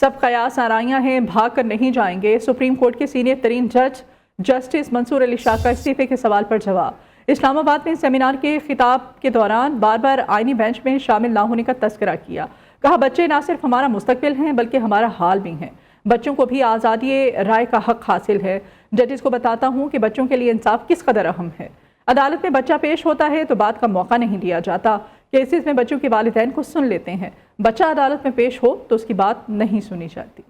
सब कयास आराइयां हैं, भाग कर नहीं जाएंगे। सुप्रीम कोर्ट के सीनियर तरीन जज जस्टिस मंसूर अली शाह का इस्तीफे के सवाल पर जवाब। इस्लामाबाद में सेमिनार के खिताब के दौरान बार बार आईनी बेंच में शामिल ना होने का तस्करा किया। कहा, बच्चे ना सिर्फ हमारा मुस्तकबिल हैं बल्कि हमारा हाल भी हैं। बच्चों को भी आज़ादी राय का हक हासिल है। जजेस को बताता हूँ कि बच्चों के लिए इंसाफ किस कदर अहम है। अदालत में बच्चा पेश होता है तो बात का मौका नहीं दिया जाता। केसेस में बच्चों के वालिदैन को सुन लेते हैं। बच्चा अदालत में पेश हो तो उसकी बात नहीं सुनी जाती।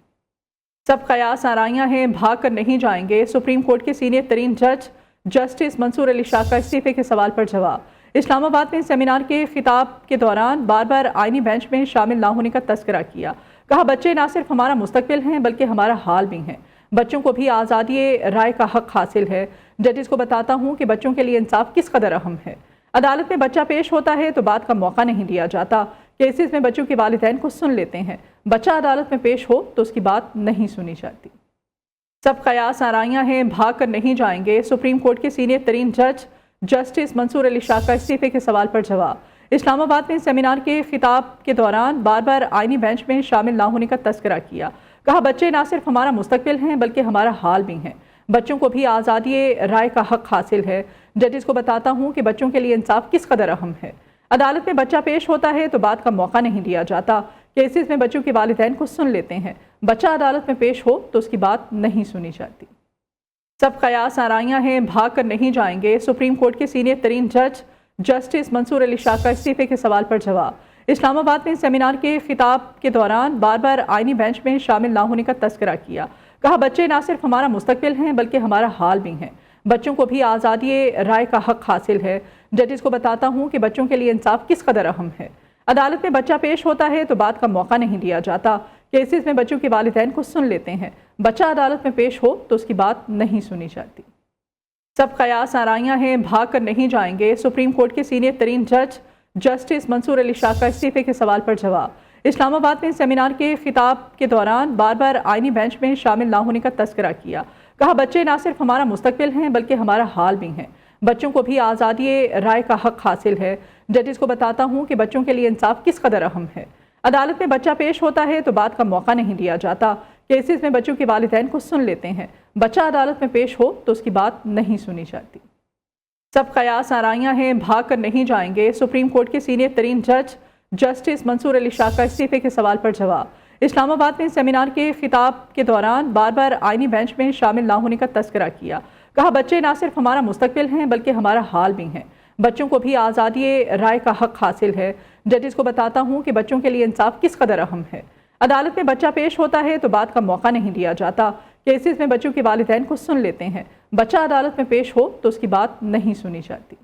सब कयास आराइयां हैं, भाग कर नहीं जाएंगे। सुप्रीम कोर्ट के सीनियर तरीन जज जस्टिस मंसूर अली शाह का इस्तीफे के सवाल पर जवाब। इस्लामाबाद में सेमिनार के खिताब के दौरान बार बार आईनी बेंच में शामिल ना होने का तस्करा किया। कहा, बच्चे ना सिर्फ हमारा मुस्तकबिल हैं बल्कि हमारा हाल भी हैं। बच्चों को भी आज़ादी राय का हक हासिल है। जजेस को बताता हूँ कि बच्चों के लिए इंसाफ किस कदर अहम है। अदालत में बच्चा पेश होता है तो बात का मौका नहीं दिया जाता। केसेस में बच्चों के वालिदैन को सुन लेते हैं। बच्चा अदालत में पेश हो तो उसकी बात नहीं सुनी जाती। सब कयास आराइयां हैं, भाग कर नहीं जाएंगे। सुप्रीम कोर्ट के सीनियर तरीन जज जस्टिस मंसूर अली शाह का इस्तीफे के सवाल पर जवाब। इस्लामाबाद में सेमिनार के खिताब के दौरान बार बार आईनी बेंच में शामिल ना होने का तस्करा किया। कहा, बच्चे ना सिर्फ हमारा मुस्तकबिल हैं बल्कि हमारा हाल भी हैं। बच्चों को भी आज़ादी राय का हक हासिल है। जजेस को बताता हूँ कि बच्चों के लिए इंसाफ किस कदर अहम है। अदालत में बच्चा पेश होता है तो बात का मौका नहीं दिया जाता। केसेस में बच्चों के वालिदैन को सुन लेते हैं। बच्चा अदालत में पेश हो तो उसकी बात नहीं सुनी जाती। सब कयास आराइयां हैं, भाग कर नहीं जाएंगे। सुप्रीम कोर्ट के सीनियर तरीन जज जस्टिस मंसूर अली शाह का इस्तीफे के सवाल पर जवाब। इस्लामाबाद में सेमिनार के खिताब के दौरान बार बार आईनी बेंच में शामिल ना होने का तस्करा किया। कहा, बच्चे ना सिर्फ हमारा मुस्तकबिल हैं बल्कि हमारा हाल भी हैं। बच्चों को भी आज़ादी राय का हक हासिल है। जजेस को बताता हूँ कि बच्चों के लिए इंसाफ किस कदर अहम है। अदालत में बच्चा पेश होता है तो बात का मौका नहीं दिया जाता। केसेस में बच्चों के वालिदैन को सुन लेते हैं। बच्चा अदालत में पेश हो तो उसकी बात नहीं सुनी जाती। सब कयास आराइयां हैं, भाग कर नहीं जाएंगे। सुप्रीम कोर्ट के सीनियर तरीन जज जस्टिस मंसूर अली शाह का इस्तीफे के सवाल पर जवाब। इस्लामाबाद में सेमिनार के खिताब के दौरान बार बार आईनी बेंच में शामिल ना होने का तस्करा किया। कहा, बच्चे ना सिर्फ हमारा मुस्तकबिल हैं बल्कि हमारा हाल भी हैं। बच्चों को भी आज़ादी राय का हक हासिल है। जजेस को बताता हूँ कि बच्चों के लिए इंसाफ किस कदर अहम है। अदालत में बच्चा पेश होता है तो बात का मौका नहीं दिया जाता। केसेस में बच्चों के वालिदैन को सुन लेते हैं। बच्चा अदालत में पेश हो तो उसकी बात नहीं सुनी जाती। सब कयास आराइयां हैं, भाग कर नहीं जाएंगे। सुप्रीम कोर्ट के सीनियर तरीन जज जस्टिस मंसूर अली शाह का इस्तीफे के सवाल पर जवाब। इस्लामाबाद में सेमिनार के खिताब के दौरान बार बार आईनी बेंच में शामिल ना होने का तस्करा किया। कहा, बच्चे ना सिर्फ हमारा मुस्तकबिल हैं बल्कि हमारा हाल भी हैं। बच्चों को भी आज़ादी राय का हक हासिल है। जजेस को बताता हूँ कि बच्चों के लिए इंसाफ किस कदर अहम है। अदालत में बच्चा पेश होता है तो बात का मौका नहीं दिया जाता। केसेस में बच्चों के वालिदैन को सुन लेते हैं। बच्चा अदालत में पेश हो तो उसकी बात नहीं सुनी जाती।